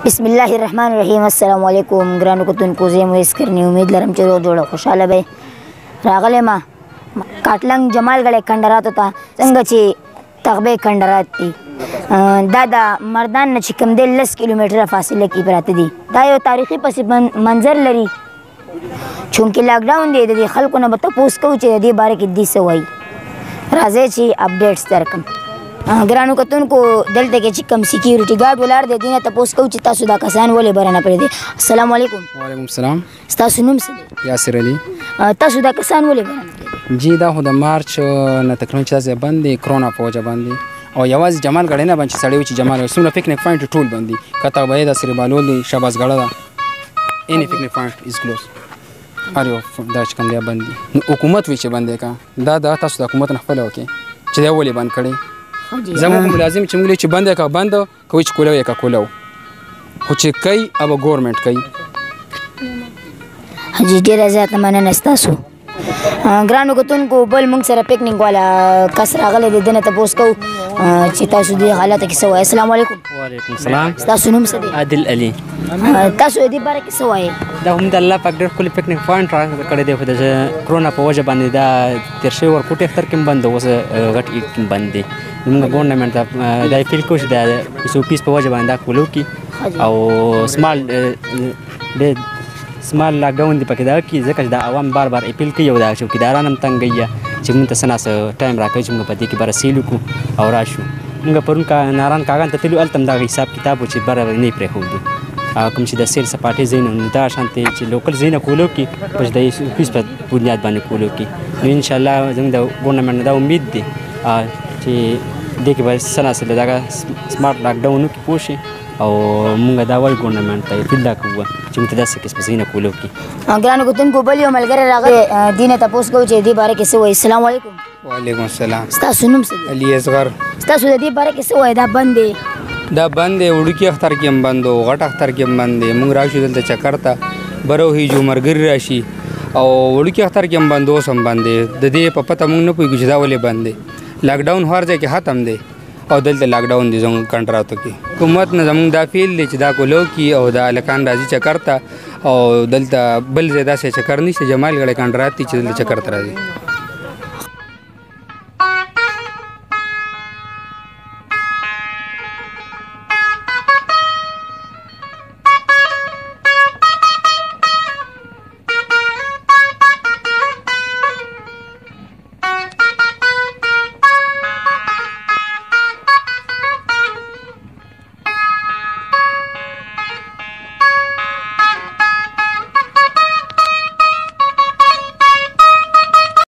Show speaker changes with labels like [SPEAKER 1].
[SPEAKER 1] बिस्मिल्लाहिर्रहमानिर्रहीम। अस्सलाम वालेकुम ګرانو کتونکو، زه مو هېڅ کرنی امید لرم چې روغ جوړه خوشحاله به راغلی ما کاټلنګ جمالګړی کندراتو ته. څنګه چې تغبې کندرات دي دا د مردان نه چې کوم دی 10 کیلومتره فاصله کې پراته دي. دا یو تاریخي پس منظر لري چونکې لاکډاون دی. د دې خلکو نه به تپوس کوو چې د دې باره کې دوی څه وایي. راځئ چې اپډیټس درکړم. ګرانو کتونکو، دلته کې چې کوم سیکیورټي ګارډ ولاړ دی دې نه تپوس کوو چې تاسو دا کسان ولې بره نه پرېږدئ. السلام علیکم.
[SPEAKER 2] وعلیکم السلام.
[SPEAKER 1] ستاسو نوم څه دی؟
[SPEAKER 2] یاسر علي.
[SPEAKER 1] تاسو دا کسان ولې بره نه پرېږدئ؟
[SPEAKER 2] جی دا خو د مارچ نه تقریبا چې داسې بند دی کرونا په وجه باندې، او یوازې جمالګړی نه باندې چې سړی و چې جمال څومره پکنیک پوینټ ټول بند دي. کته به د سریبالول دی، شهبازګړه ده، اینی پکنیک پوینټ از کلوز. هر یو دا چې کوم دی بند دي. نو حکومت وایي چې بند دی که دا تاسو د حکومت نه خپله وکړئ چې دا ولې بند کړی. زموږ ملازم چې موږ چې بند دی که بند کوي چې کولو یې که کولو، خو چې کوي هغه ګورمنټ کوي.
[SPEAKER 1] حاجي ډېره زیاته مننه ستاسو. ګرانو کتونکو، بل موږ سره پکنیک والا کس راغلی دی، ده نه تپوس کوو چې تاسو دې حالاتو کې څه وایي. السلام علیکم.
[SPEAKER 3] وعلیکم السلام.
[SPEAKER 1] ستاسو نوم څه دی؟
[SPEAKER 3] عادل علي.
[SPEAKER 1] تاسو د دې باره کې څه وایي؟
[SPEAKER 3] دا هم د الله پاک ډېر ښکلی پکنیک پوینټ را کړی دی، خو د کرونا په وجه باندې دا تېر شوی ورکوټي اختر کې هم بند دی، اوس غټ عید کې هم بند دی. زموږ ګورنمنټ ته دا اپیل کوو چې د SOPs په وجه باندې دا کول وکړي او سمال لاکډاون دی پکې دا کړي، ځکه چې دا عوام بار بار اپیل کوي او دا چوکیداران هم تنګوي چې موږ ته څه ناڅه ټایم راکوي چې موږ په دې کې بره سیل وکړو او راشو. موږ پرون ناران کاغان ته تللو، هلته هم دغه حساب کتاب و چې بره نه یې پرېښودو. کوم چې د سیل سپاټې ځایونه نو دا شانتې چې لوکل ځایونه کولو کې په د SOPs په بنیاد باندې کولو کې نو انشاءالله زموږ د ګورنمنټ نه دا امید دی چې دې کې به څه ناڅه دغه سمارټ لاکډاون وکړي پوه شي. او موږ دا وایو ګورنمنټ ته اپیل دا کوو چې موږ ته داسې قسمه ځایونه کولو وکړي.
[SPEAKER 1] ګرانو کتونکو، بل یو ملګری راغلی، دې نه تپوس کوو چې دې باره کې څه وایي. السلام علیکم.
[SPEAKER 2] وعلیکم السلام.
[SPEAKER 1] ستاسو نوم څه دی؟
[SPEAKER 2] علي اصغر.
[SPEAKER 1] ستاسو د دې باره کې څه وایي؟ دا بند دی.
[SPEAKER 2] دا بند دی، وړوکي اختر کې هم بند و، غټ اختر کې هم بند دی. موږ راشو دلته چکر ته، بره وهیجو ملګري راشي، او وړوکي اختر کې هم بند، اوس هم بند دی. د دې په پته موږ نه پوهېږو چې دا ولې بند دی. لاکډاون هر ځای کې ختم دی او دلته لاکډاون دی زموږ کنټراتو کې. حکومت نه زموږ دا فیل دی چې دا کولو کړي او دا هلکان راځي چکر ته، او دلته بل ځای داسې چکر نشته، جمالګړی کنټرات دی چې دلته چکر ته راځي.